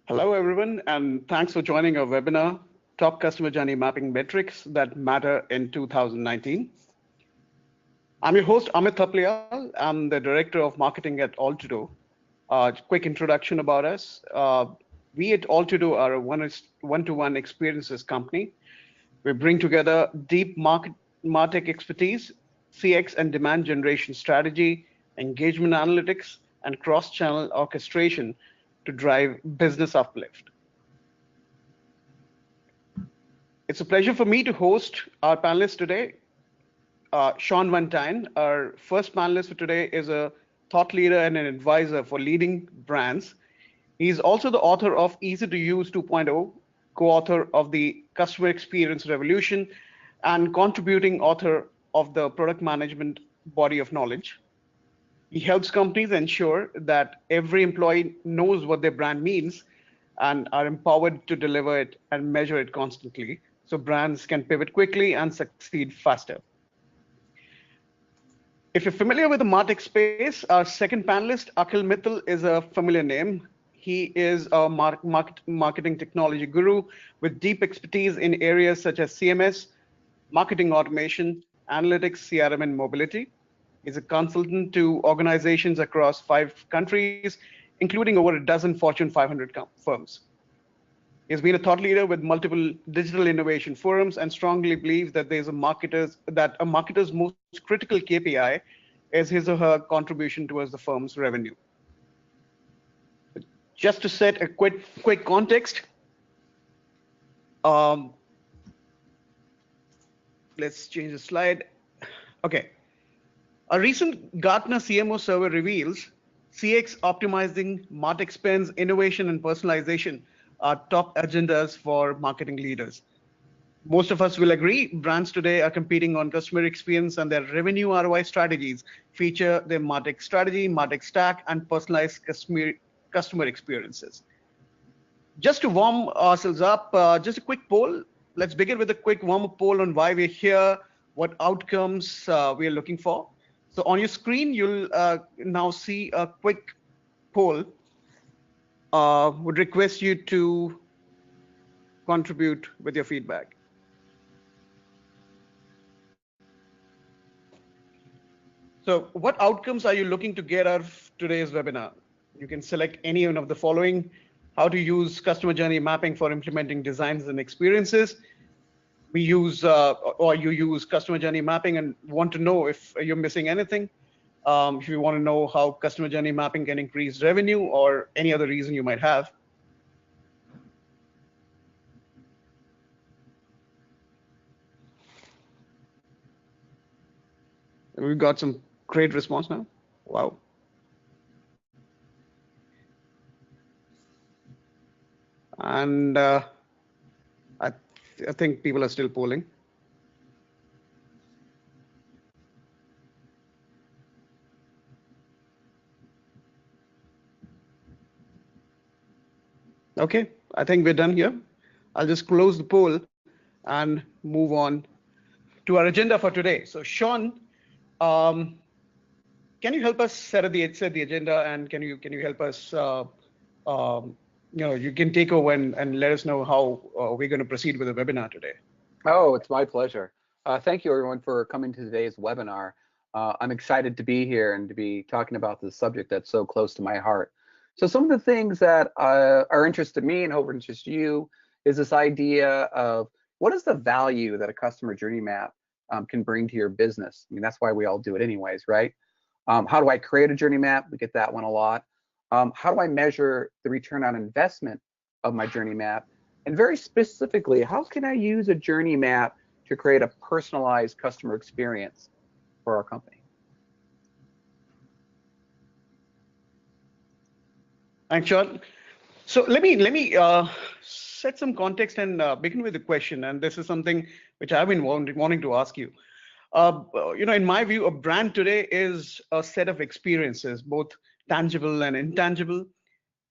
Hello, everyone, and thanks for joining our webinar, Top Customer Journey Mapping Metrics That Matter in 2019. I'm your host, Amit Thaplial. I'm the Director of Marketing at Altudo. Quick introduction about us. We at Altudo are a one-to-one experiences company. We bring together deep martech expertise, CX and demand generation strategy, engagement analytics, and cross-channel orchestration to drive business uplift. It's a pleasure for me to host our panelists today. Sean Van Tine, our first panelist for today, is a thought leader and an advisor for leading brands. He's also the author of Easy to Use 2.0, co-author of the Customer Experience Revolution, and contributing author of the Product Management Body of Knowledge. He helps companies ensure that every employee knows what their brand means and are empowered to deliver it and measure it constantly so brands can pivot quickly and succeed faster. If you're familiar with the MarTech space, our second panelist, Akhil Mittal, is a familiar name. He is a marketing technology guru with deep expertise in areas such as CMS, marketing automation, analytics, CRM, and mobility. He's a consultant to organizations across 5 countries, including over a dozen Fortune 500 firms. He's been a thought leader with multiple digital innovation forums and strongly believes that a marketer's most critical KPI is his or her contribution towards the firm's revenue. Just to set a quick context, let's change the slide. Okay. A recent Gartner CMO survey reveals CX optimizing, MarTech spends, innovation, and personalization are top agendas for marketing leaders. Most of us will agree brands today are competing on customer experience, and their revenue ROI strategies feature their MarTech strategy, MarTech stack, and personalized customer experiences. Just to warm ourselves up, just a quick poll. Let's begin with a quick warm-up poll on why we're here, what outcomes we are looking for. So on your screen, you'll now see a quick poll. Would request you to contribute with your feedback. So what outcomes are you looking to get out of today's webinar? You can select any one of the following: how to use customer journey mapping for implementing designs and experiences. You use customer journey mapping and want to know if you're missing anything. If you want to know how customer journey mapping can increase revenue or any other reason you might have. We've got some great response now. Wow. And I think people are still polling. Okay, I think we're done here. I'll just close the poll and move on to our agenda for today. So Sean, can you help us set the agenda, and can you help us? You can take over and let us know how we're going to proceed with the webinar today. Oh, it's my pleasure. Thank you, everyone, for coming to today's webinar. I'm excited to be here and to be talking about this subject that's so close to my heart. So some of the things that are interested me and hope interest you is this idea of what is the value that a customer journey map can bring to your business. I mean, that's why we all do it anyways, right? How do I create a journey map? We get that one a lot. How do I measure the return on investment of my journey map? And very specifically, how can I use a journey map to create a personalized customer experience for our company? Thanks, Sean. So let me set some context and begin with a question. And this is something which I've been wanting to ask you. In my view, a brand today is a set of experiences, both tangible and intangible,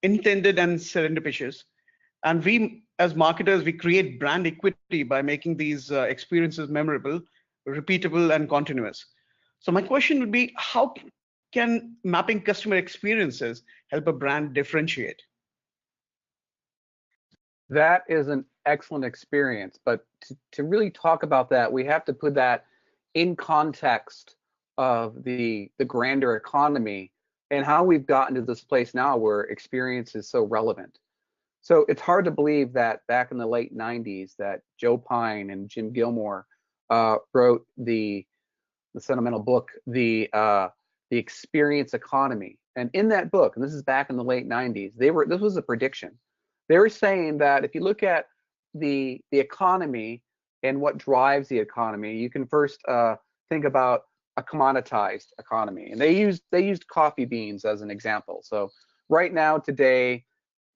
intended and serendipitous. And we, as marketers, we create brand equity by making these experiences memorable, repeatable, and continuous. So my question would be, how can mapping customer experiences help a brand differentiate? That is an excellent experience, but to really talk about that, we have to put that in context of the grander economy and how we've gotten to this place now where experience is so relevant. So it's hard to believe that back in the late 90s that Joe Pine and Jim Gilmore wrote the sentimental book, the experience economy. And in that book, and this is back in the late 90s, this was a prediction. They were saying that if you look at the economy and what drives the economy, you can first think about a commoditized economy. And they used coffee beans as an example. So right now today,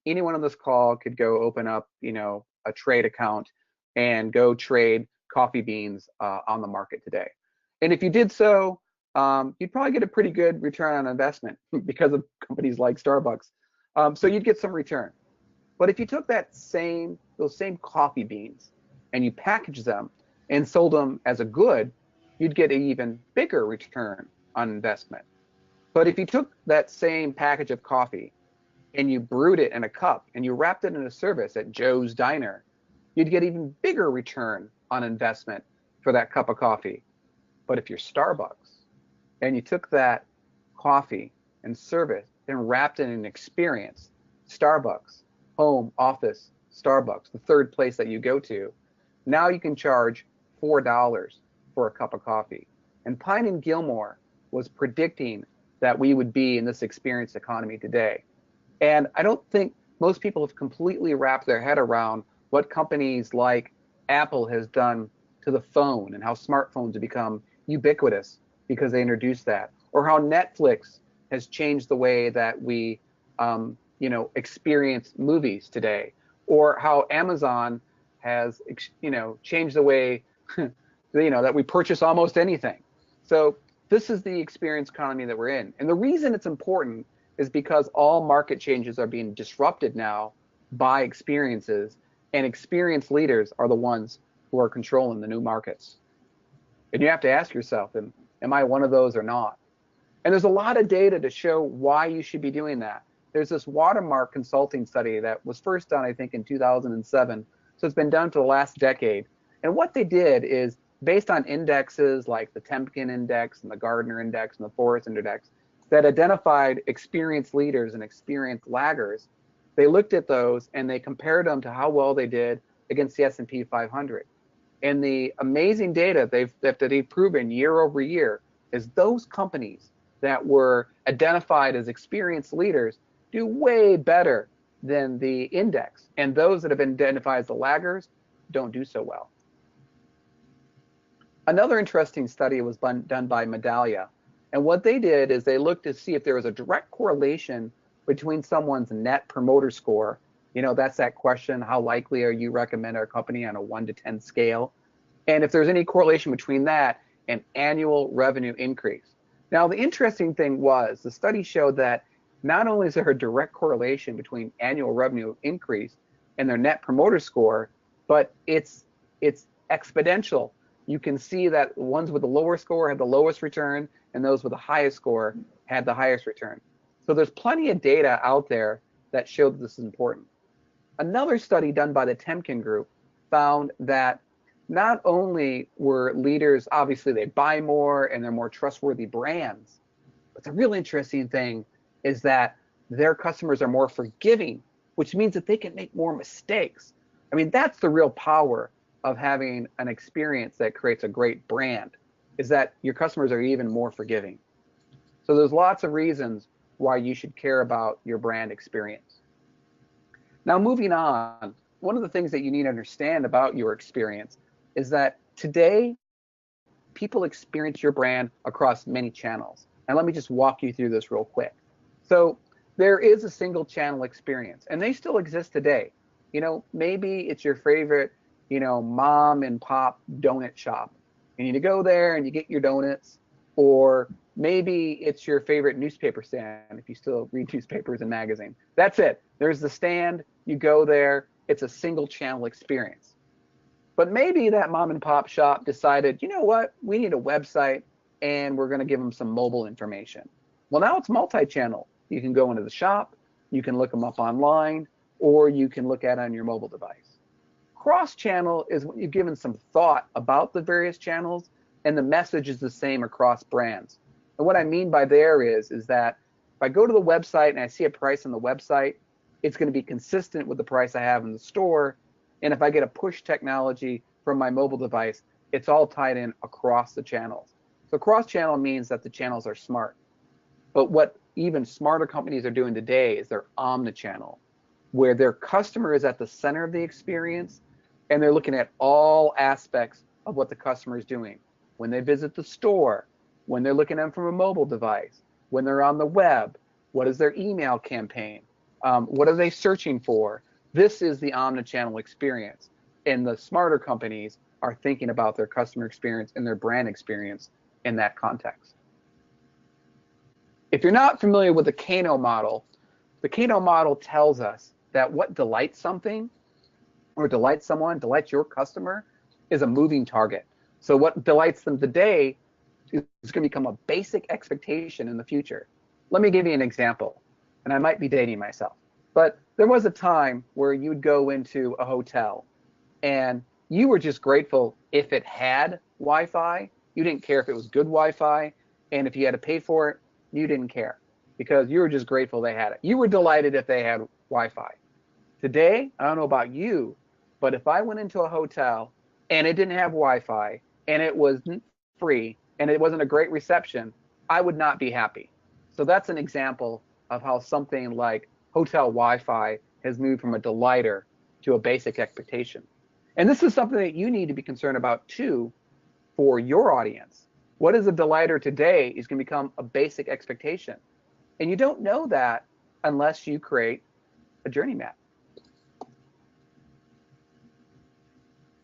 anyone on this call could go open up, a trade account and go trade coffee beans on the market today. And if you did so, you'd probably get a pretty good return on investment because of companies like Starbucks. So you'd get some return. But if you took those same coffee beans and you packaged them and sold them as a good, you'd get an even bigger return on investment. But if you took that same package of coffee and you brewed it in a cup and you wrapped it in a service at Joe's Diner, you'd get even bigger return on investment for that cup of coffee. But if you're Starbucks and you took that coffee and service and wrapped it in an experience, Starbucks, home, office, Starbucks, the third place that you go to, now you can charge $4 for a cup of coffee. And Pine and Gilmore was predicting that we would be in this experience economy today. And I don't think most people have completely wrapped their head around what companies like Apple has done to the phone and how smartphones have become ubiquitous because they introduced that, or how Netflix has changed the way that we, experience movies today, or how Amazon has, changed the way, that we purchase almost anything. So this is the experience economy that we're in. And the reason it's important is because all market changes are being disrupted now by experiences, and experienced leaders are the ones who are controlling the new markets. And you have to ask yourself, am I one of those or not? And there's a lot of data to show why you should be doing that. There's this Watermark consulting study that was first done, I think, in 2007. So it's been done for the last decade. And what they did is, based on indexes like the Temkin Index and the Gardner Index and the Forrest Index that identified experienced leaders and experienced laggers, they looked at those and they compared them to how well they did against the S&P 500. And the amazing data they've proven year over year is those companies that were identified as experienced leaders do way better than the index. And those that have been identified as the laggers don't do so well. Another interesting study was done by Medallia. And what they did is they looked to see if there was a direct correlation between someone's net promoter score. That's that question, how likely are you recommend our company on a 1 to 10 scale? And if there's any correlation between that and annual revenue increase. Now, the interesting thing was the study showed that not only is there a direct correlation between annual revenue increase and their net promoter score, but it's exponential. You can see that ones with the lower score had the lowest return, and those with the highest score had the highest return. So there's plenty of data out there that show that this is important. Another study done by the Temkin Group found that not only were leaders, obviously they buy more and they're more trustworthy brands, but the real interesting thing is that their customers are more forgiving, which means that they can make more mistakes. I mean, that's the real power of having an experience that creates a great brand, is that your customers are even more forgiving. So there's lots of reasons why you should care about your brand experience. Now, moving on, one of the things that you need to understand about your experience is that today, people experience your brand across many channels. And let me just walk you through this real quick. So there is a single channel experience, and they still exist today. Maybe it's your favorite, mom and pop donut shop. You need to go there and you get your donuts. Or maybe it's your favorite newspaper stand, if you still read newspapers and magazines. That's it. There's the stand, you go there, it's a single channel experience. But maybe that mom and pop shop decided, you know what, we need a website and we're going to give them some mobile information. Well, now it's multi-channel. You can go into the shop, you can look them up online, or you can look at it on your mobile device. Cross-channel is when you've given some thought about the various channels and the message is the same across brands. And what I mean by there is that if I go to the website and I see a price on the website, it's going to be consistent with the price I have in the store. And if I get a push technology from my mobile device, it's all tied in across the channels. So cross-channel means that the channels are smart. But what even smarter companies are doing today is they're omnichannel, where their customer is at the center of the experience and they're looking at all aspects of what the customer is doing. When they visit the store, when they're looking at them from a mobile device, when they're on the web, what is their email campaign? What are they searching for? This is the omnichannel experience. And the smarter companies are thinking about their customer experience and their brand experience in that context. If you're not familiar with the Kano model tells us that what delights something or delights someone, delights your customer, is a moving target. So what delights them today is going to become a basic expectation in the future. Let me give you an example, and I might be dating myself, but there was a time where you would go into a hotel and you were just grateful if it had Wi-Fi. You didn't care if it was good Wi-Fi, and if you had to pay for it, you didn't care because you were just grateful they had it. You were delighted if they had Wi-Fi. Today, I don't know about you, but if I went into a hotel and it didn't have Wi-Fi and it wasn't free and it wasn't a great reception, I would not be happy. So that's an example of how something like hotel Wi-Fi has moved from a delighter to a basic expectation. And this is something that you need to be concerned about too for your audience. What is a delighter today is going to become a basic expectation. And you don't know that unless you create a journey map.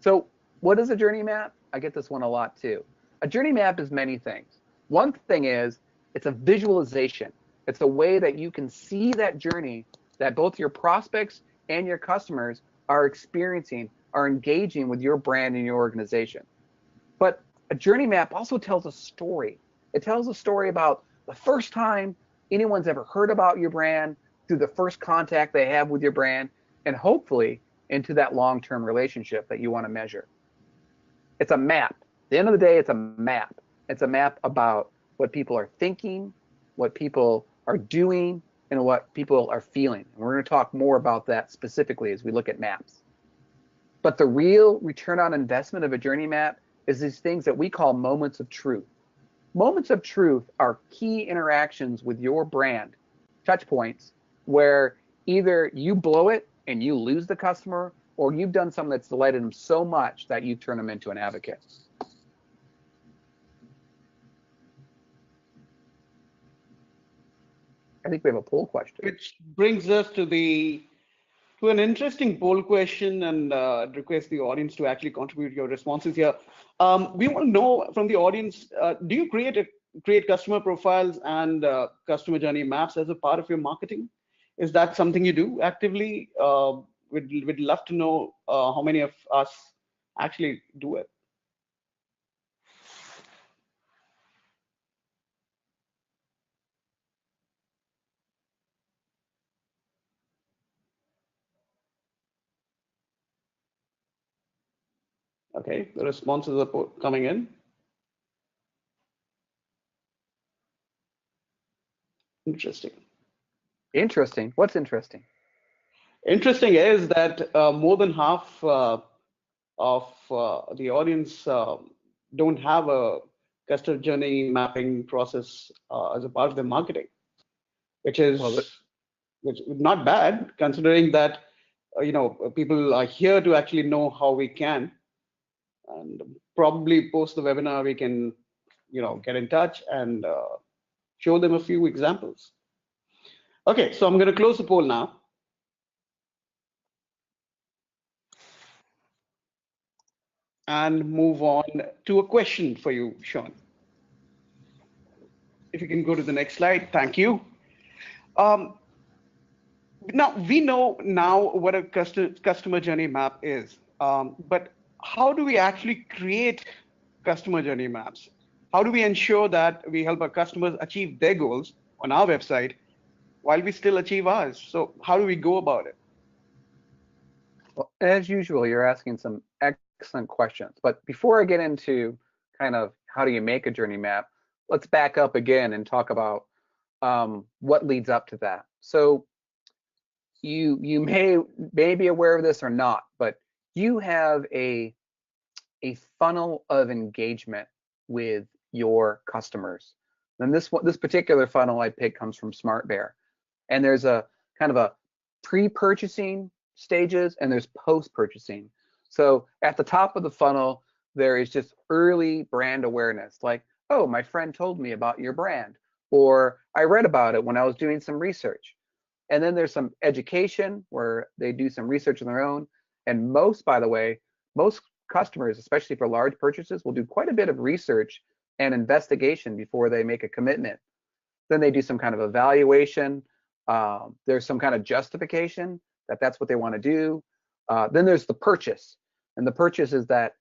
So what is a journey map? I get this one a lot too. A journey map is many things. One thing is it's a visualization. It's a way that you can see that journey that both your prospects and your customers are experiencing, are engaging with your brand and your organization. But a journey map also tells a story. It tells a story about the first time anyone's ever heard about your brand, through the first contact they have with your brand, and hopefully into that long-term relationship that you want to measure. It's a map. At the end of the day, it's a map. It's a map about what people are thinking, what people are doing, and what people are feeling. And we're going to talk more about that specifically as we look at maps. But the real return on investment of a journey map is these things that we call moments of truth. Moments of truth are key interactions with your brand, touch points, where either you blow it and you lose the customer, or you've done something that's delighted them so much that you turn them into an advocate. I think we have a poll question. Which brings us to an interesting poll question, and request the audience to actually contribute your responses here. We want to know from the audience: do you create customer profiles and customer journey maps as a part of your marketing? Is that something you do actively? We'd love to know how many of us actually do it. Okay, the responses are coming in. Interesting. Interesting. What's interesting? Interesting is that more than half of the audience don't have a customer journey mapping process as a part of their marketing, which is not bad considering that people are here to actually know how we can, and probably post the webinar we can get in touch and show them a few examples. Okay, so I'm going to close the poll now. And move on to a question for you, Sean. If you can go to the next slide, thank you. Now we know now what a customer journey map is, but how do we actually create customer journey maps? How do we ensure that we help our customers achieve their goals on our website while we still achieve ours? So how do we go about it? Well, as usual, you're asking some excellent questions. But before I get into kind of how do you make a journey map, let's back up again and talk about what leads up to that. So you may be aware of this or not, but you have a funnel of engagement with your customers. And this particular funnel I picked comes from Smart Bear, and there's a kind of a pre-purchasing stages and there's post-purchasing. So at the top of the funnel, there is just early brand awareness, like, oh, my friend told me about your brand, or I read about it when I was doing some research. And then there's some education where they do some research on their own. And most, by the way, most customers, especially for large purchases, will do quite a bit of research and investigation before they make a commitment. Then they do some kind of evaluation. There's some kind of justification that that's what they want to do. Then there's the purchase. And the purchase is that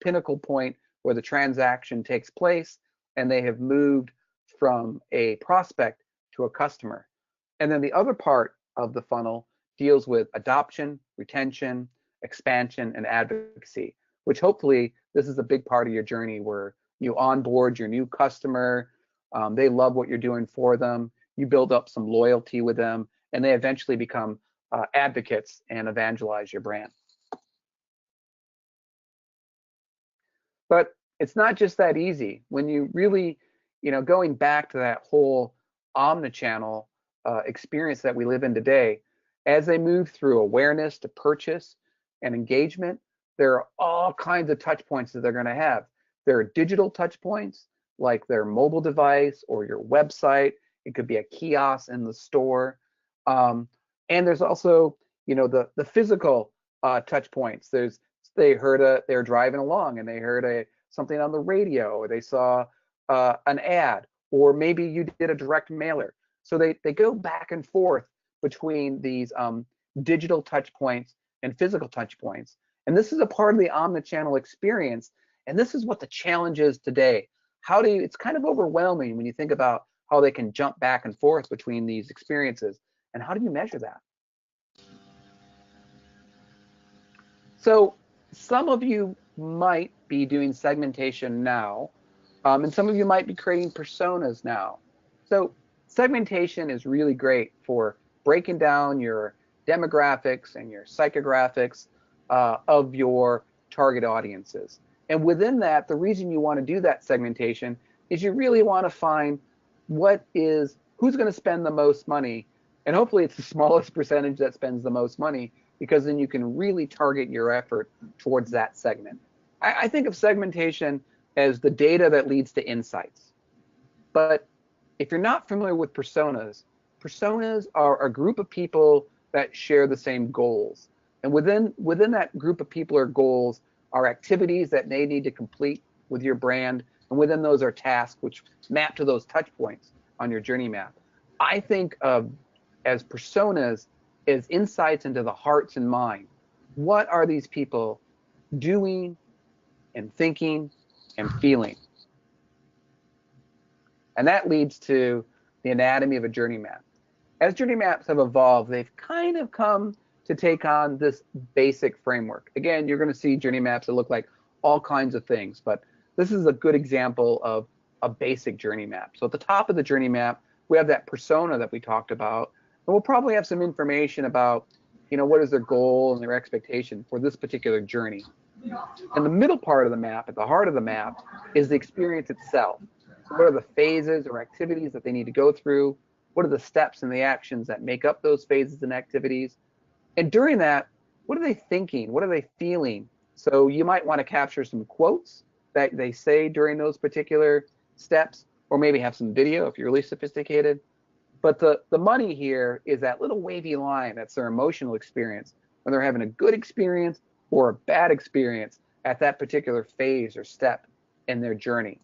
pinnacle point where the transaction takes place and they have moved from a prospect to a customer. And then the other part of the funnel deals with adoption, retention, expansion, and advocacy, which hopefully this is a big part of your journey where you onboard your new customer, they love what you're doing for them, you build up some loyalty with them, and they eventually become advocates and evangelize your brand. But it's not just that easy. When you really, going back to that whole omnichannel experience that we live in today, as they move through awareness to purchase and engagement, there are all kinds of touch points that they're going to have. There are digital touch points like their mobile device or your website. It could be a kiosk in the store. And there's also, the physical touch points. They were driving along and they heard something on the radio, or they saw an ad, or maybe you did a direct mailer. So they go back and forth between these digital touch points and physical touch points. And this is a part of the omnichannel experience. And this is what the challenge is today. It's kind of overwhelming when you think about how they can jump back and forth between these experiences. And how do you measure that? So some of you might be doing segmentation now, and some of you might be creating personas now. So segmentation is really great for breaking down your demographics and your psychographics of your target audiences. And within that, the reason you want to do that segmentation is you really want to find who's going to spend the most money. And hopefully it's the smallest percentage that spends the most money, because then you can really target your effort towards that segment. I think of segmentation as the data that leads to insights. But if you're not familiar with personas are a group of people that share the same goals. And within that group of people or goals are activities that they need to complete with your brand. And within those are tasks which map to those touch points on your journey map. I think of as personas as insights into the hearts and mind. What are these people doing and thinking and feeling? And that leads to the anatomy of a journey map. As journey maps have evolved, they've kind of come to take on this basic framework. Again, you're going to see journey maps that look like all kinds of things, but this is a good example of a basic journey map. So at the top of the journey map, we have that persona that we talked about, and we'll probably have some information about, what is their goal and their expectation for this particular journey. And the middle part of the map, at the heart of the map, is the experience itself. So what are the phases or activities that they need to go through? What are the steps and the actions that make up those phases and activities? And during that, what are they thinking? What are they feeling? So you might want to capture some quotes that they say during those particular steps, or maybe have some video if you're really sophisticated. But the money here is that little wavy line. That's their emotional experience, when they're having a good experience or a bad experience at that particular phase or step in their journey.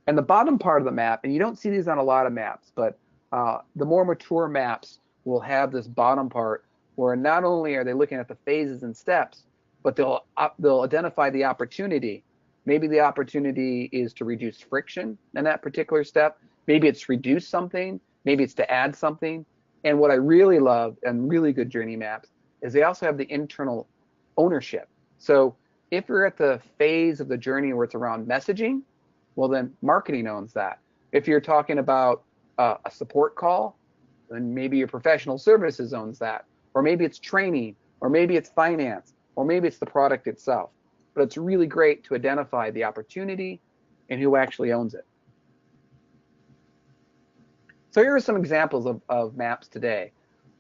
And the bottom part of the map, and you don't see these on a lot of maps, but the more mature maps will have this bottom part where not only are they looking at the phases and steps, but they'll identify the opportunity. Maybe the opportunity is to reduce friction in that particular step. Maybe it's reduce something. Maybe it's to add something. And what I really love and really good journey maps is they also have the internal ownership. So if you're at the phase of the journey where it's around messaging, well, then marketing owns that. If you're talking about a support call, then maybe your professional services owns that, or maybe it's training, or maybe it's finance, or maybe it's the product itself. But it's really great to identify the opportunity and who actually owns it. So here are some examples of maps today.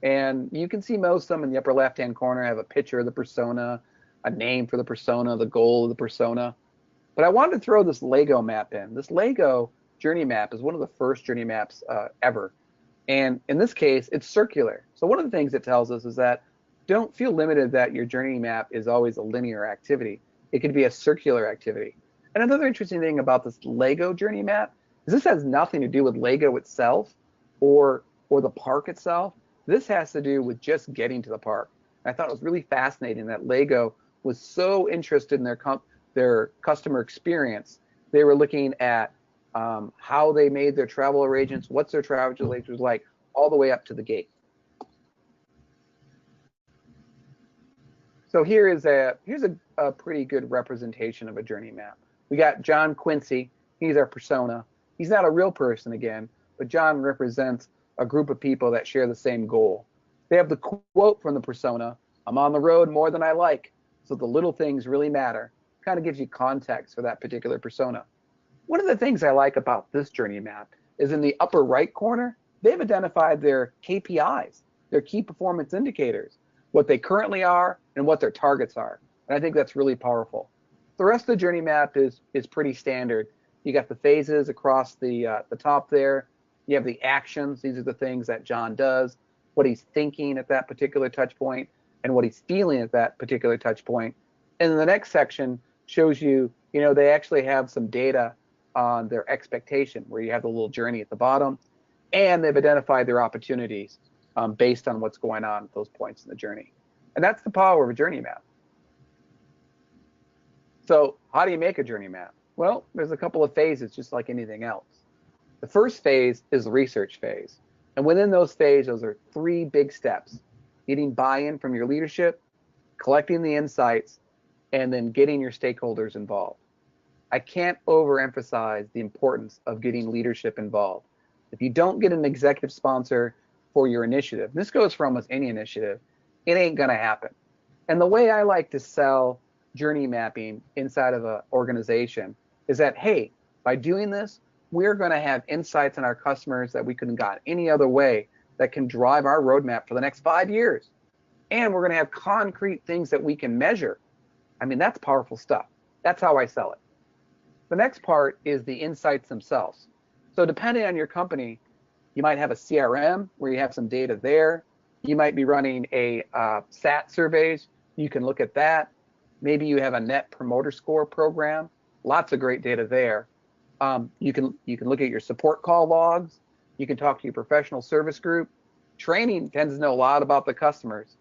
And you can see most of them in the upper left-hand corner. I have a picture of the persona, a name for the persona, the goal of the persona. But I wanted to throw this Lego map in. This Lego journey map is one of the first journey maps ever. And in this case, it's circular. So one of the things it tells us is that don't feel limited that your journey map is always a linear activity. It could be a circular activity. And another interesting thing about this Lego journey map is this has nothing to do with Lego itself or the park itself. This has to do with just getting to the park. And I thought it was really fascinating that Lego was so interested in their customer experience. They were looking at how they made their travel arrangements, what's their travel arrangements like, all the way up to the gate. So here's a pretty good representation of a journey map. We got John Quincy. He's our persona. He's not a real person again, but John represents a group of people that share the same goal. They have the quote from the persona, "I'm on the road more than I like, so the little things really matter." Kind of gives you context for that particular persona. One of the things I like about this journey map is in the upper right corner, they've identified their KPIs, their key performance indicators, what they currently are and what their targets are. And I think that's really powerful. The rest of the journey map is pretty standard. You got the phases across the top there. You have the actions. These are the things that John does, what he's thinking at that particular touch point, and what he's feeling at that particular touch point. And then the next section shows you, they actually have some data on their expectation, where you have the little journey at the bottom, and they've identified their opportunities based on what's going on at those points in the journey. And that's the power of a journey map. So how do you make a journey map? Well, there's a couple of phases, just like anything else. The first phase is the research phase. And within those phases, those are 3 big steps: getting buy-in from your leadership, collecting the insights, and then getting your stakeholders involved. I can't overemphasize the importance of getting leadership involved. If you don't get an executive sponsor for your initiative, this goes for almost any initiative, it ain't gonna happen. And the way I like to sell journey mapping inside of an organization is that, hey, by doing this, we're gonna have insights on our customers that we couldn't got any other way that can drive our roadmap for the next 5 years. And we're gonna have concrete things that we can measure. I mean, that's powerful stuff. That's how I sell it. The next part is the insights themselves. So depending on your company, you might have a CRM where you have some data there. You might be running a SAT surveys. You can look at that. Maybe you have a net promoter score program. Lots of great data there. You can look at your support call logs. You can talk to your professional service group. Training tends to know a lot about the customers.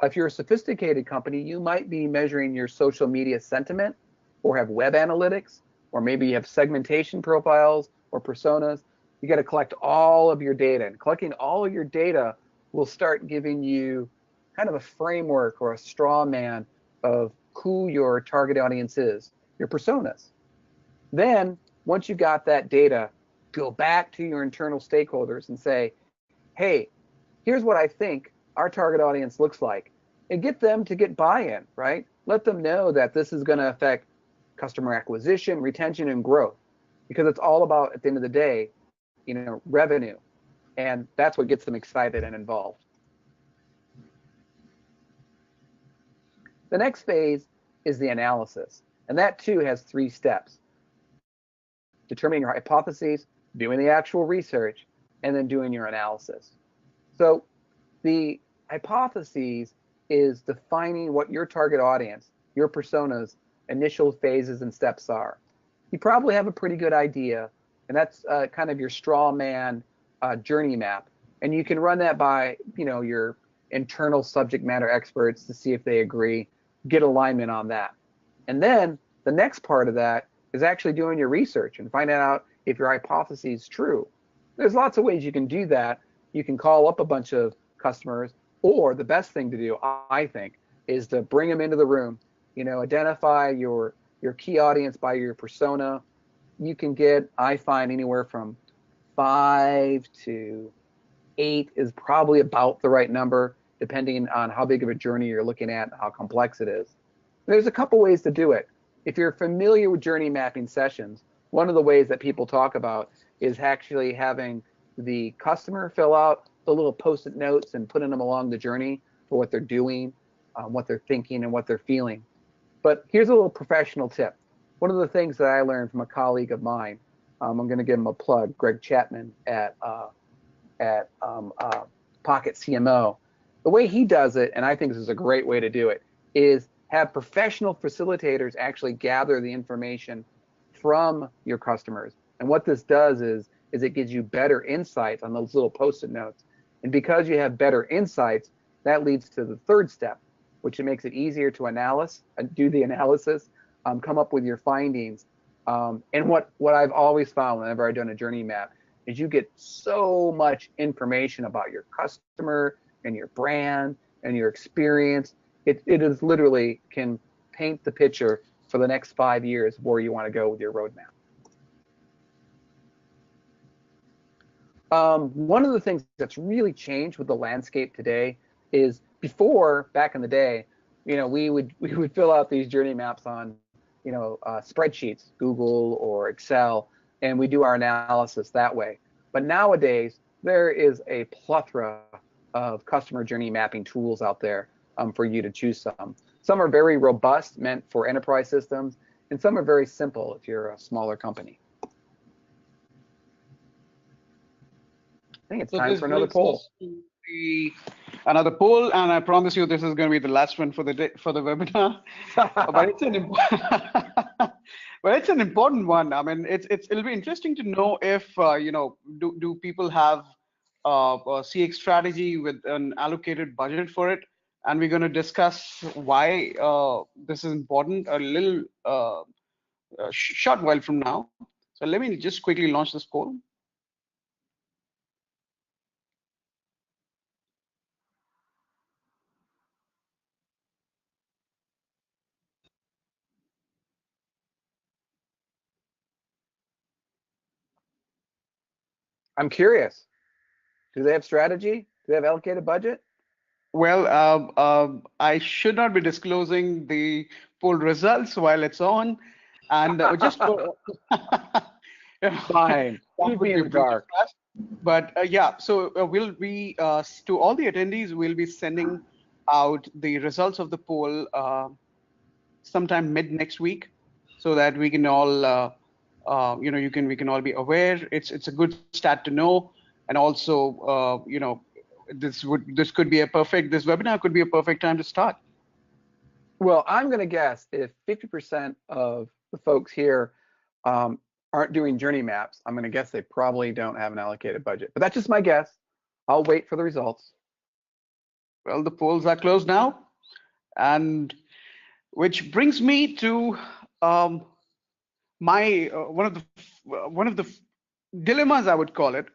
If you're a sophisticated company, you might be measuring your social media sentiment, or have web analytics, or maybe you have segmentation profiles or personas. You got to collect all of your data, and collecting all of your data will start giving you kind of a framework or a straw man of who your target audience is, your personas. Then once you got that data, go back to your internal stakeholders and say, hey, here's what I think our target audience looks like, and get them to get buy-in, right? Let them know that this is going to affect customer acquisition, retention, and growth, because it's all about, at the end of the day, revenue. And that's what gets them excited and involved. The next phase is the analysis. And that too has 3 steps: determining your hypotheses, doing the actual research, and then doing your analysis. So the hypotheses is defining what your target audience, your personas, initial phases and steps are. You probably have a pretty good idea, and that's kind of your straw man journey map. And you can run that by your internal subject matter experts to see if they agree, get alignment on that. And then the next part of that is actually doing your research and finding out if your hypothesis is true. There's lots of ways you can do that. You can call up a bunch of customers, or the best thing to do, I think, is to bring them into the room. Identify your key audience by your persona. You can get, I find, anywhere from 5 to 8 is probably about the right number, depending on how big of a journey you're looking at and how complex it is. There's a couple ways to do it. If you're familiar with journey mapping sessions, one of the ways that people talk about is actually having the customer fill out the little post-it notes and putting them along the journey for what they're doing, what they're thinking, and what they're feeling. But here's a little professional tip. One of the things that I learned from a colleague of mine, I'm going to give him a plug, Greg Chapman at Pocket CMO. The way he does it, and I think this is a great way to do it, is have professional facilitators actually gather the information from your customers. And what this does is it gives you better insights on those little post-it notes. And because you have better insights, that leads to the third step, which makes it easier to do the analysis, come up with your findings. And what I've always found whenever I've done a journey map is you get so much information about your customer and your brand and your experience. It is literally can paint the picture for the next 5 years where you want to go with your roadmap. One of the things that's really changed with the landscape today is before, back in the day, we would fill out these journey maps on, spreadsheets, Google or Excel, and we do our analysis that way. But nowadays, there is a plethora of customer journey mapping tools out there for you to choose from. Some are very robust, meant for enterprise systems, and some are very simple if you're a smaller company. I think it's time for another poll. Another poll, and I promise you this is going to be the last one for the day, for the webinar. But it's an important one. I mean, it'll be interesting to know if do people have a CX strategy with an allocated budget for it, and we're going to discuss why this is important a little short while from now. So let me just quickly launch this poll. I'm curious. Do they have strategy? Do they have allocated budget? Well, I should not be disclosing the poll results while it's on, and just for, fine, leave me in the dark. But yeah, so we'll be to all the attendees, we'll be sending out the results of the poll sometime mid next week, so that we can all we can all be aware. It's a good stat to know, and also this webinar could be a perfect time to start. Well, I'm going to guess if 50% of the folks here aren't doing journey maps, I'm going to guess they probably don't have an allocated budget. But that's just my guess. I'll wait for the results. Well, the polls are closed now, and which brings me to my one of the dilemmas, I would call it.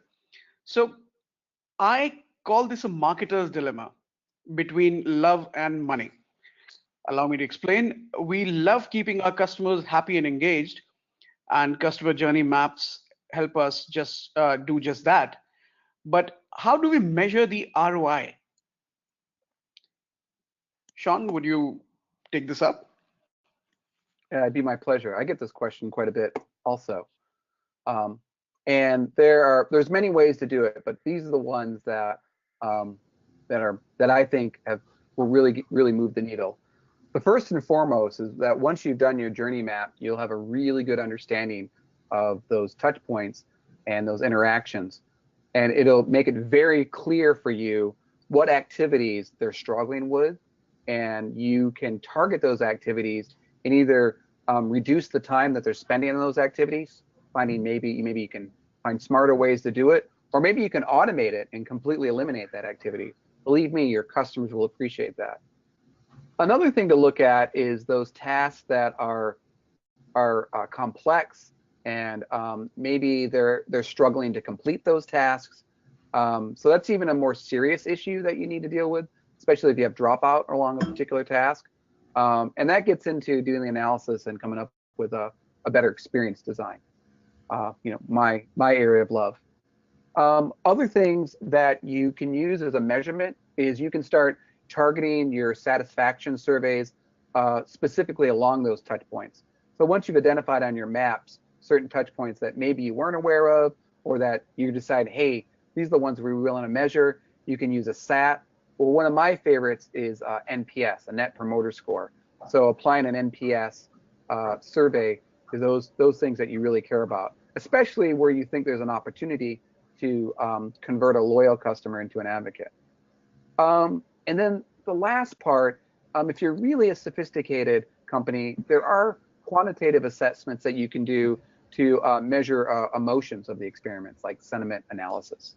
So I call this a marketer's dilemma between love and money. Allow me to explain. We love keeping our customers happy and engaged, and customer journey maps help us just do just that. But how do we measure the ROI? Sean, would you take this up? Yeah, it'd be my pleasure. I get this question quite a bit also. And there's many ways to do it, but these are the ones that I think will really move the needle. The first and foremost is that once you've done your journey map, you'll have a really good understanding of those touch points and those interactions. And it'll make it very clear for you what activities they're struggling with. And you can target those activities and either reduce the time that they're spending on those activities, finding maybe you can find smarter ways to do it, or maybe you can automate it and completely eliminate that activity. Believe me, your customers will appreciate that. Another thing to look at is those tasks that are complex, and maybe they're struggling to complete those tasks. So that's even a more serious issue that you need to deal with. especially if you have dropout along a particular task. And that gets into doing the analysis and coming up with a better experience design. My area of love. Other things that you can use as a measurement is you can start targeting your satisfaction surveys specifically along those touch points. So once you've identified on your maps certain touch points that maybe you weren't aware of, or that you decide, hey, these are the ones we're willing to measure, you can use a SAT. Well, one of my favorites is NPS, a Net Promoter Score. So applying an NPS survey to those things that you really care about, especially where you think there's an opportunity to convert a loyal customer into an advocate. And then the last part, if you're really a sophisticated company, there are quantitative assessments that you can do to measure emotions of the experiments, like sentiment analysis.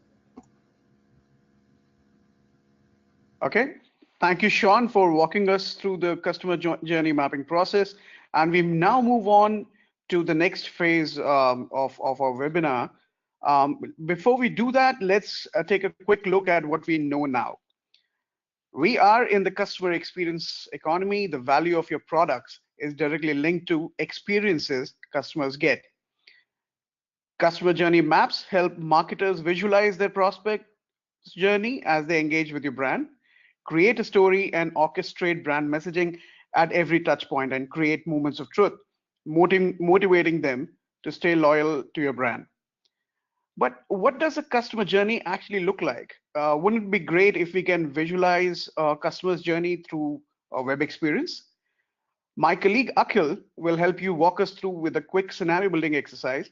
Okay. Thank you, Sean, for walking us through the customer journey mapping process. And we now move on to the next phase of our webinar. Before we do that, let's take a quick look at what we know now. We are in the customer experience economy. The value of your products is directly linked to experiences customers get. Customer journey maps help marketers visualize their prospect journey as they engage with your brand, create a story, and orchestrate brand messaging at every touch point and create moments of truth, motivating them to stay loyal to your brand. But what does a customer journey actually look like? Wouldn't it be great if we can visualize a customer's journey through a web experience? My colleague Akhil will help you walk us through with a quick scenario building exercise.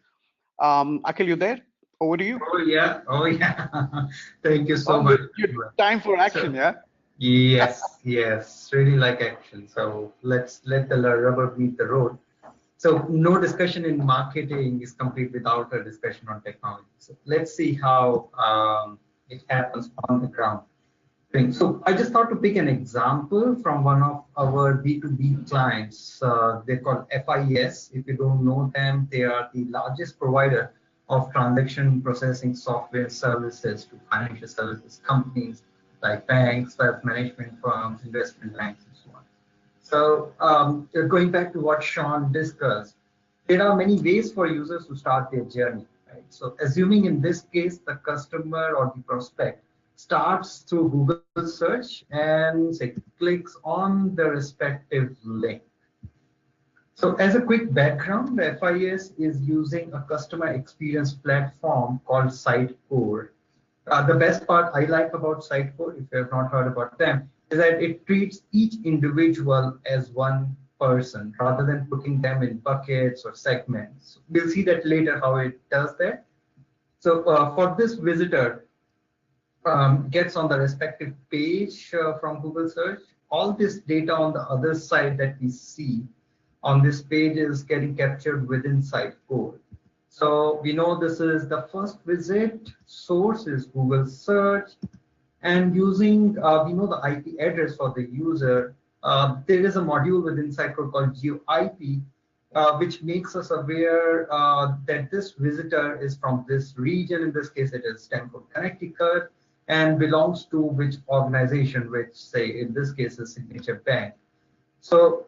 Akhil, you there? Over to you. Oh yeah, oh yeah. Thank you so much. Time for action, So, yeah? yes, really like action. So let's let the rubber meet the road. So no discussion in marketing is complete without a discussion on technology. So let's see how it happens on the ground. So I just thought to pick an example from one of our B2B clients. They're called FIS. If you don't know them, they are the largest provider of transaction processing software services to financial services companies like banks, wealth management firms, investment banks, and so on. So going back to what Sean discussed, there are many ways for users to start their journey. Right? So assuming in this case, the customer or the prospect starts through Google search and say clicks on the respective link. So as a quick background, FIS is using a customer experience platform called Sitecore. The best part I like about Sitecore, if you have not heard about them, is that it treats each individual as one person rather than putting them in buckets or segments. We'll see that later how it does that. So for this visitor, gets on the respective page from Google search, all this data on the other side that we see on this page is getting captured within Sitecore. So we know this is the first visit, source is Google search, and using, we know the IP address for the user. There is a module within Sitecore called GeoIP, which makes us aware that this visitor is from this region. In this case, it is Stamford, Connecticut, and belongs to which organization, which say in this case is Signature Bank. So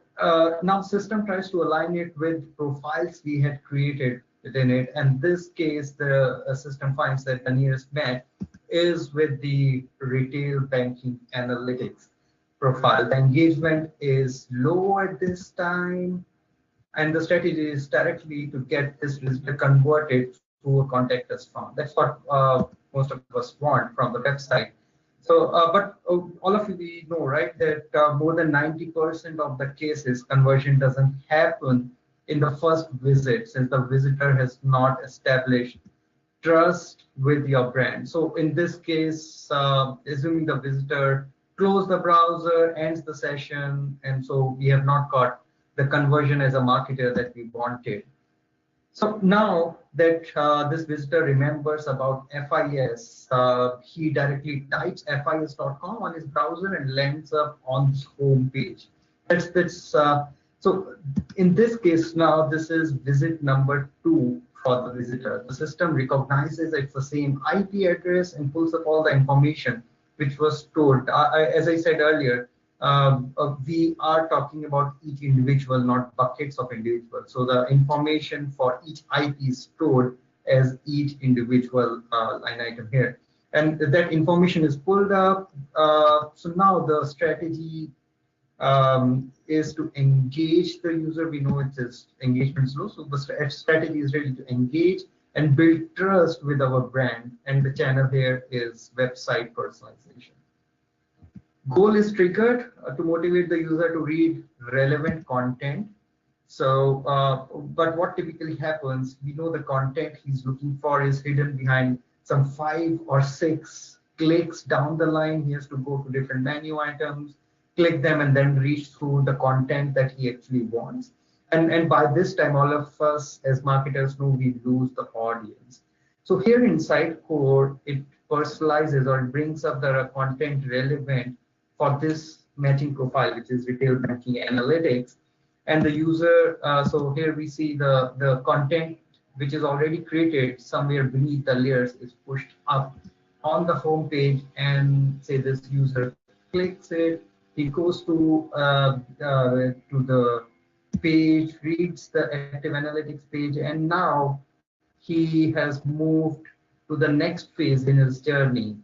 now system tries to align it with profiles we had created within it. And this case, the system finds that the nearest match is with the retail banking analytics profile. The engagement is low at this time, and the strategy is directly to get this visitor converted to a contact us form. That's what most of us want from the website. So, but all of you we know, right, that more than 90% of the cases conversion doesn't happen in the first visit, since the visitor has not established trust with your brand. So in this case, assuming the visitor closed the browser, ends the session, and so we have not got the conversion as a marketer that we wanted. So now that this visitor remembers about FIS, he directly types FIS.com on his browser and lands up on this home page. So in this case now, this is visit number 2 for the visitor. The system recognizes it's the same IP address and pulls up all the information which was stored. As I said earlier, we are talking about each individual, not buckets of individuals. So the information for each IP is stored as each individual line item here. And that information is pulled up. So now the strategy is to engage the user. We know it is engagement slow, so the strategy is really to engage and build trust with our brand. And the channel here is website personalization. Goal is triggered to motivate the user to read relevant content. So, but what typically happens, we know the content he's looking for is hidden behind some 5 or 6 clicks down the line. He has to go to different menu items, click them, and then reach through the content that he actually wants. And by this time, all of us as marketers know we lose the audience. So here inside core, it personalizes or it brings up the content relevant for this matching profile, which is retail banking analytics. And the user, so here we see the content which is already created somewhere beneath the layers is pushed up on the home page, and say this user clicks it, he goes to the page, reads the active analytics page, and now he has moved to the next phase in his journey.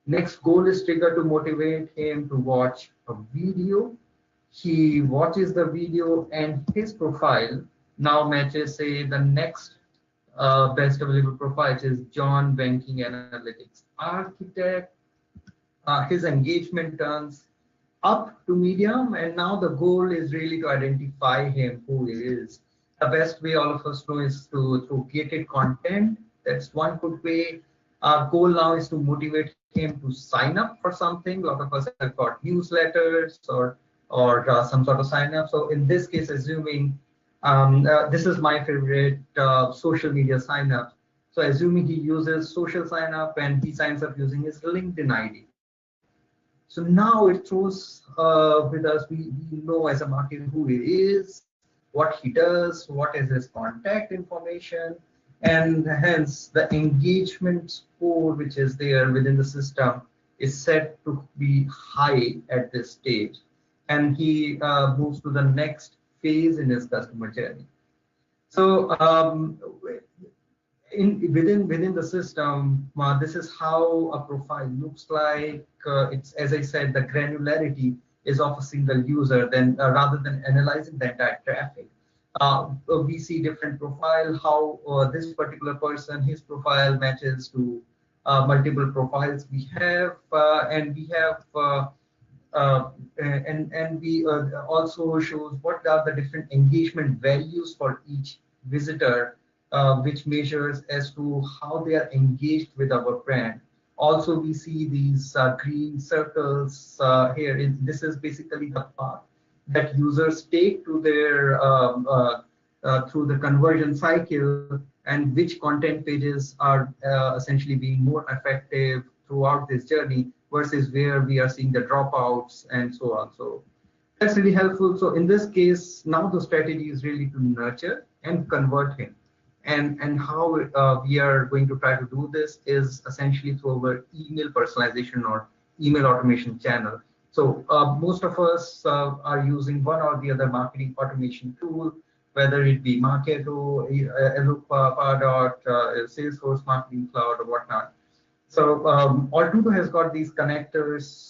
Next goal is triggered to motivate him to watch a video. He watches the video and his profile now matches, say, the next best available profile, which is John Banking Analytics Architect. His engagement turns up to medium, and now the goal is really to identify him, who he is. The best way all of us know is through gated content. That's one good way. Our goal now is to motivate him to sign up for something. A lot of us have got newsletters or some sort of sign up. So in this case, assuming this is my favorite social media sign up. So assuming he uses social sign up and he signs up using his LinkedIn ID. So now it throws with us, we know as a marketer who he is, what he does, what is his contact information, and hence the engagement score which is there within the system is set to be high at this stage. And he moves to the next phase in his customer journey. So within the system, this is how a profile looks like. It's, as I said, the granularity is of a single user. Then rather than analyzing the entire traffic, we see different profile, how this particular person, his profile matches to multiple profiles we have, and we have and we also shows what are the different engagement values for each visitor, which measures as to how they are engaged with our brand. Also, we see these green circles here. This is basically the path that users take to their through the conversion cycle, and which content pages are essentially being more effective throughout this journey versus where we are seeing the dropouts and so on. So that's really helpful. So in this case, now the strategy is really to nurture and convert him. And how we are going to try to do this is essentially through our email personalization or email automation channel. So most of us are using one or the other marketing automation tool, whether it be Marketo, Elopa, Salesforce Marketing Cloud, or whatnot. So Altudo has got these connectors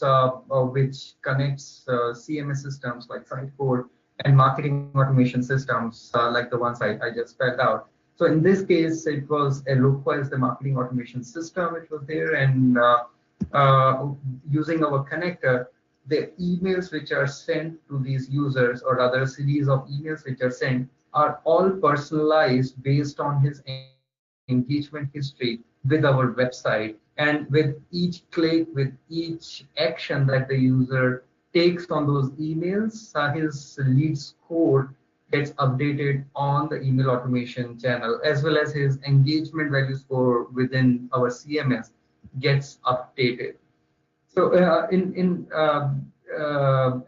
which connects CMS systems like Sitecore and marketing automation systems like the ones I just spelled out. So in this case, it was Elopa as the marketing automation system which was there, and using our connector, the emails which are sent to these users, or rather a series of emails which are sent, are all personalized based on his engagement history with our website. And with each click, with each action that the user takes on those emails, his lead score gets updated on the email automation channel, as well as his engagement value score within our CMS gets updated. So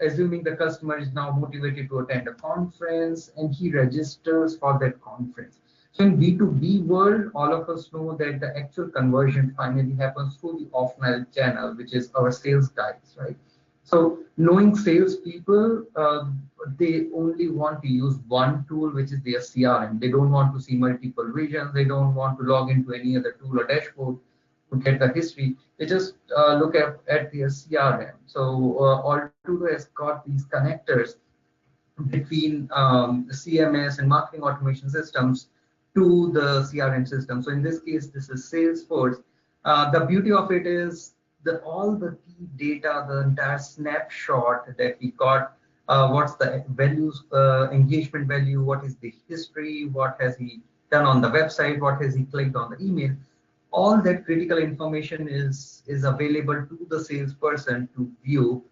assuming the customer is now motivated to attend a conference and he registers for that conference. So in B2B world, all of us know that the actual conversion finally happens through the offline channel, which is our sales guys, right? So knowing salespeople, they only want to use one tool, which is their CRM. They don't want to see multiple visions. They don't want to log into any other tool or dashboard to get the history. They just look at their CRM. So Altudo has got these connectors between CMS and marketing automation systems to the CRM system. So in this case, this is Salesforce. The beauty of it is that all the key data, the entire snapshot that we got, what's the values, engagement value, what is the history, what has he done on the website, what has he clicked on the email, all that critical information is available to the salesperson to view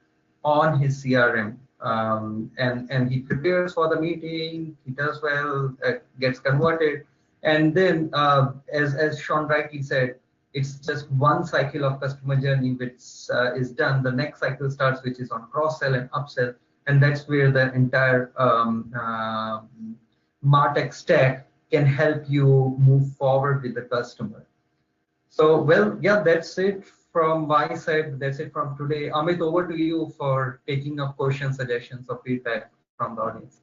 on his CRM. And he prepares for the meeting, he does well, gets converted, and then as Sean rightly said, it's just one cycle of customer journey which is done. The next cycle starts, which is on cross sell and upsell, and that's where the entire MarTech stack can help you move forward with the customer. So, well, yeah, that's it from my side. That's it from today. Amit, over to you for taking up questions, suggestions, or feedback from the audience.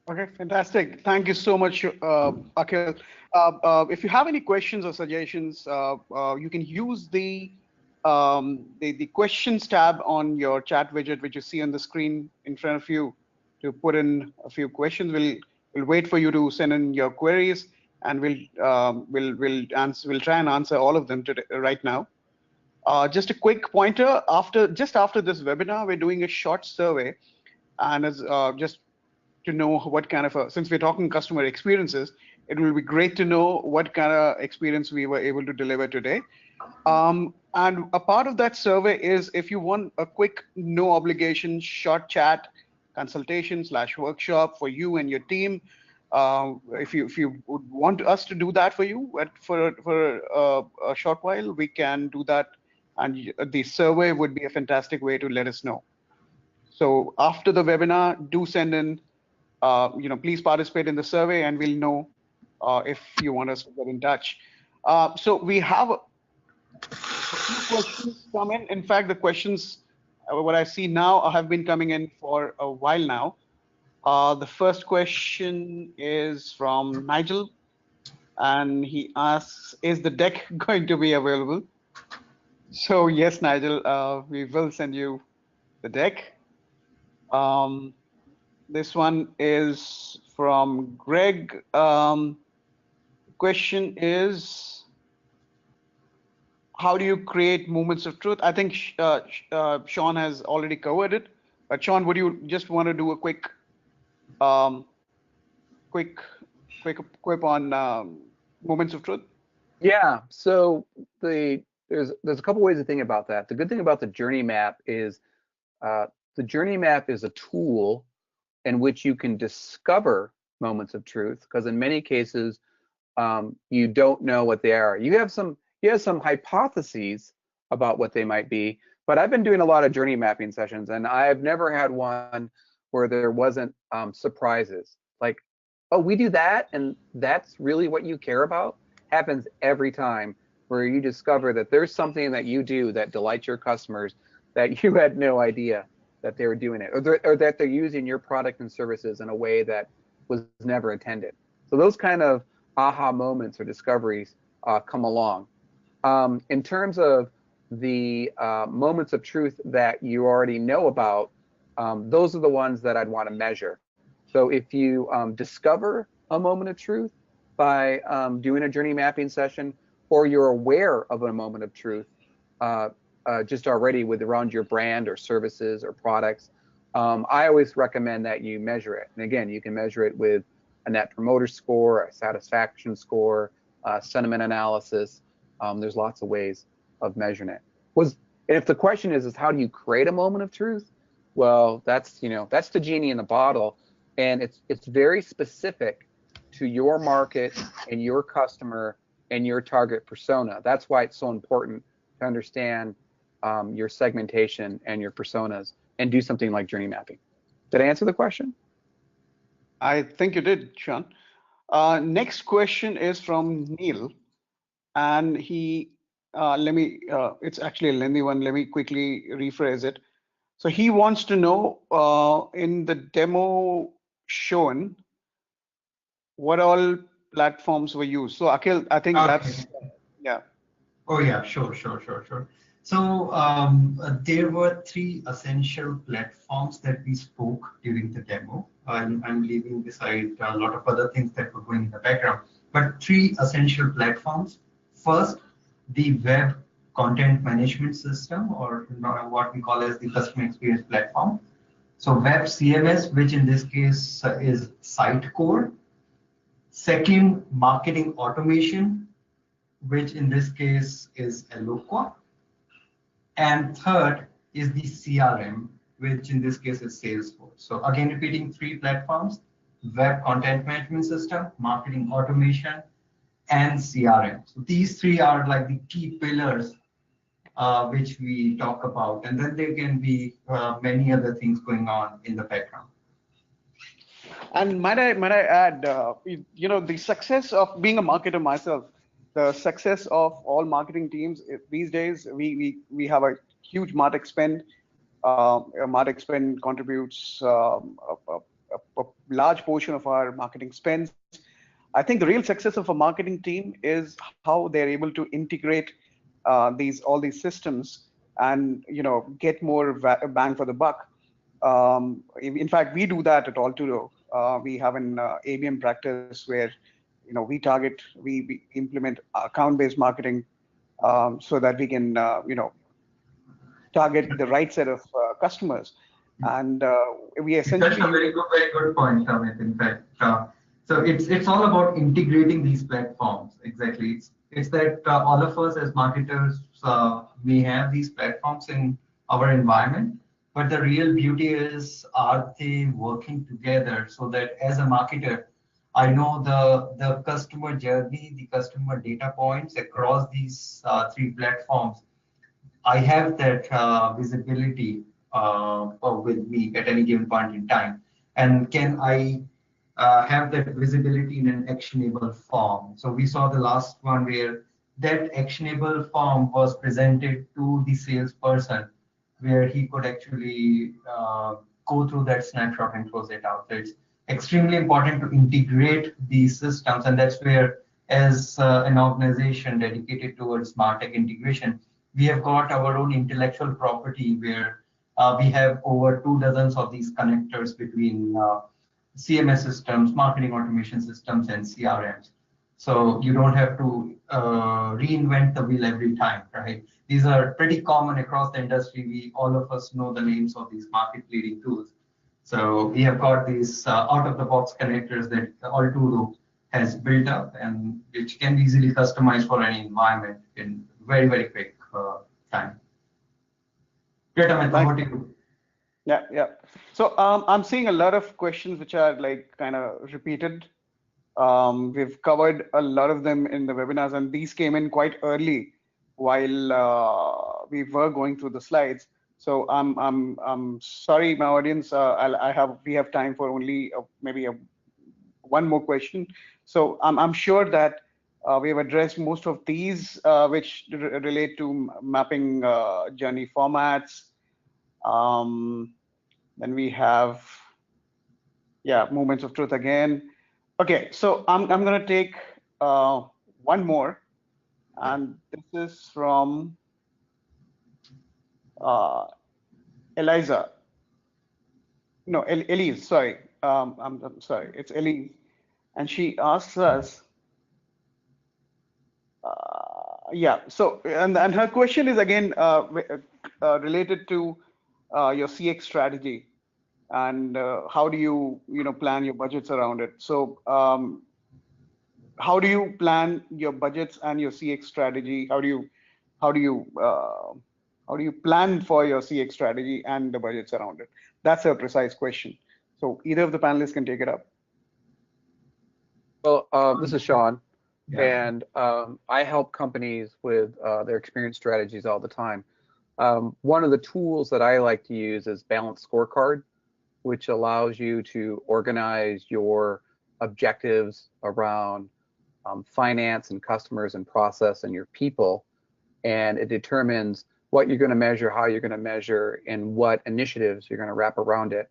Okay, fantastic. Thank you so much, Akhil. If you have any questions or suggestions, you can use the questions tab on your chat widget, which you see on the screen in front of you, to put in a few questions. We'll wait for you to send in your queries, and we'll try and answer all of them today, right now. Just a quick pointer: after this webinar, we're doing a short survey, and as just to know what kind of since we're talking customer experiences, it will be great to know what kind of experience we were able to deliver today. And a part of that survey is, if you want a quick, no obligation, short chat consultation / workshop for you and your team, if you would want us to do that for you for a short while, we can do that, and the survey would be a fantastic way to let us know. So after the webinar, do send in, please participate in the survey, and we'll know if you want us to get in touch. So we have a few questions come in. In fact, the questions, what I see now, have been coming in for a while now. The first question is from Nigel, and he asks, is the deck going to be available? So yes, Nigel, we will send you the deck. This one is from Greg. Question is, how do you create moments of truth? I think Sean has already covered it, but Sean, would you just want to do a quick quip on moments of truth? Yeah. So there's a couple ways to think about that. The good thing about the journey map is the journey map is a tool in which you can discover moments of truth, because in many cases you don't know what they are. You have some hypotheses about what they might be, but I've been doing a lot of journey mapping sessions, and I've never had one where there wasn't surprises. Like, oh, we do that, and that's really what you care about? Happens every time, where you discover that there's something that you do that delights your customers that you had no idea that they were doing it, or that they're using your product and services in a way that was never intended. So those kind of aha moments or discoveries come along. In terms of the moments of truth that you already know about, those are the ones that I'd want to measure. So if you discover a moment of truth by doing a journey mapping session, or you're aware of a moment of truth just already with around your brand or services or products, I always recommend that you measure it. And again, you can measure it with a net promoter score, a satisfaction score, sentiment analysis. There's lots of ways of measuring it. If the question is how do you create a moment of truth? Well, that's the genie in the bottle, and it's very specific to your market and your customer and your target persona. That's why it's so important to understand your segmentation and your personas, and do something like journey mapping. Did I answer the question? I think you did, Sean. Next question is from Neil, and it's actually a lengthy one. Let me quickly rephrase it. So he wants to know, in the demo shown, what all platforms were used. So Akhil, I think Okay. yeah. Oh yeah, sure. So there were three essential platforms that we spoke during the demo. I'm leaving beside a lot of other things that were going in the background, but three essential platforms. First, the web content management system, or what we call as the customer experience platform. So web CMS, which in this case is Sitecore. Second, marketing automation, which in this case is Eloqua. And third is the CRM, which in this case is Salesforce. So again, repeating three platforms: web content management system, marketing automation, and CRM. So these three are like the key pillars which we talk about. And then there can be many other things going on in the background. And might I add, the success of being a marketer myself, the success of all marketing teams these days, we have a huge martech spend. Martech spend contributes a large portion of our marketing spends. I think the real success of a marketing team is how they're able to integrate all these systems and get more bang for the buck. In fact, we do that at Altudo. We have an ABM practice where we target, we implement account-based marketing, so that we can target the right set of customers, and we That's essentially a very good point, Amit. In fact, so it's all about integrating these platforms. Exactly, it's that all of us as marketers, we have these platforms in our environment, but the real beauty is, are they working together so that as a marketer, I know the customer journey, the customer data points across these three platforms. I have that visibility with me at any given point in time. And can I have that visibility in an actionable form? So we saw the last one where that actionable form was presented to the salesperson, where he could actually go through that snapshot and close it out. So it's extremely important to integrate these systems, and that's where, as an organization dedicated towards MarTech integration, we have got our own intellectual property where we have over 2 dozen of these connectors between CMS systems, marketing automation systems, and CRMs. So you don't have to reinvent the wheel every time, right? These are pretty common across the industry. All of us know the names of these market leading tools. So we have got these out-of-the-box connectors that Altudo has built up, and which can be easily customized for any environment in very quick time. Great, Amit, over to you. Yeah. So I'm seeing a lot of questions which are like kind of repeated. We've covered a lot of them in the webinars, and these came in quite early while we were going through the slides. So I'm sorry, my audience. We have time for only maybe one more question. So I'm sure that we have addressed most of these, which relate to mapping journey formats. Then we have, moments of truth again. Okay, so I'm gonna take one more, and this is from Eliza. No, Elise. Sorry, I'm sorry. It's Elise, and she asks us. So and her question is again related to your CX strategy, and how do you plan your budgets around it. So how do you plan your budgets and your CX strategy? How do you plan for your CX strategy and the budgets around it? That's a precise question. So either of the panelists can take it up. Well, this is Sean, Yeah. and I help companies with their experience strategies all the time. One of the tools that I like to use is Balanced Scorecard, which allows you to organize your objectives around finance and customers and process and your people, and it determines what you're going to measure, how you're going to measure, and what initiatives you're going to wrap around it.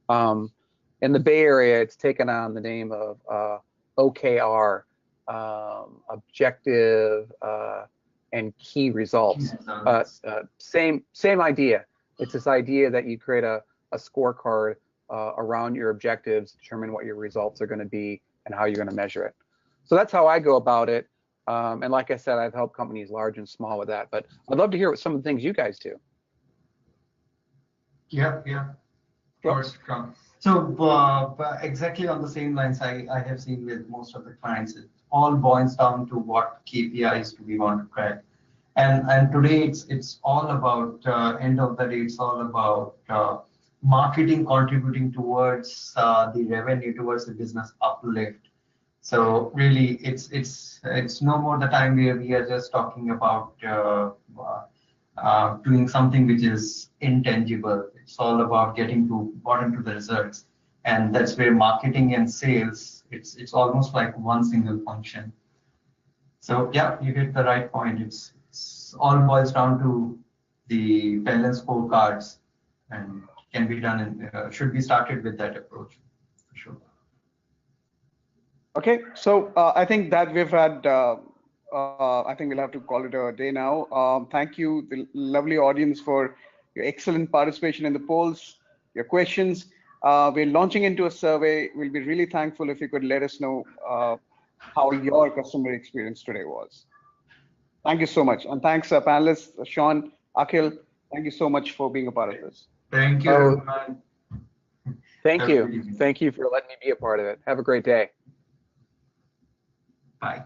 In the Bay Area, it's taken on the name of OKR, objective and key results. Same idea. It's this idea that you create a scorecard around your objectives, determine what your results are going to be and how you're going to measure it. So that's how I go about it. And like I said, I've helped companies large and small with that, but I'd love to hear what some of the things you guys do. Yeah. Of course. So exactly on the same lines, I have seen with most of the clients, it all boils down to what KPIs do we want to track. And today it's all about, end of the day, it's all about marketing contributing towards the revenue, towards the business uplift. So really, it's no more the time where we are just talking about doing something which is intangible. It's all about getting to bottom to the results, and that's where marketing and sales. It's almost like one single function. So yeah, you hit the right point. It's all boils down to the balanced scorecards, and can be done and should be started with that approach for sure. Okay, so I think that we've had, I think we'll have to call it a day now. Thank you, the lovely audience, for your excellent participation in the polls, your questions. We're launching into a survey. We'll be really thankful if you could let us know how your customer experience today was. Thank you so much. And thanks, panelists, Sean, Akhil, thank you so much for being a part of this. Thank you, everyone. Thank you. Thank you for letting me be a part of it. Have a great day. Bye.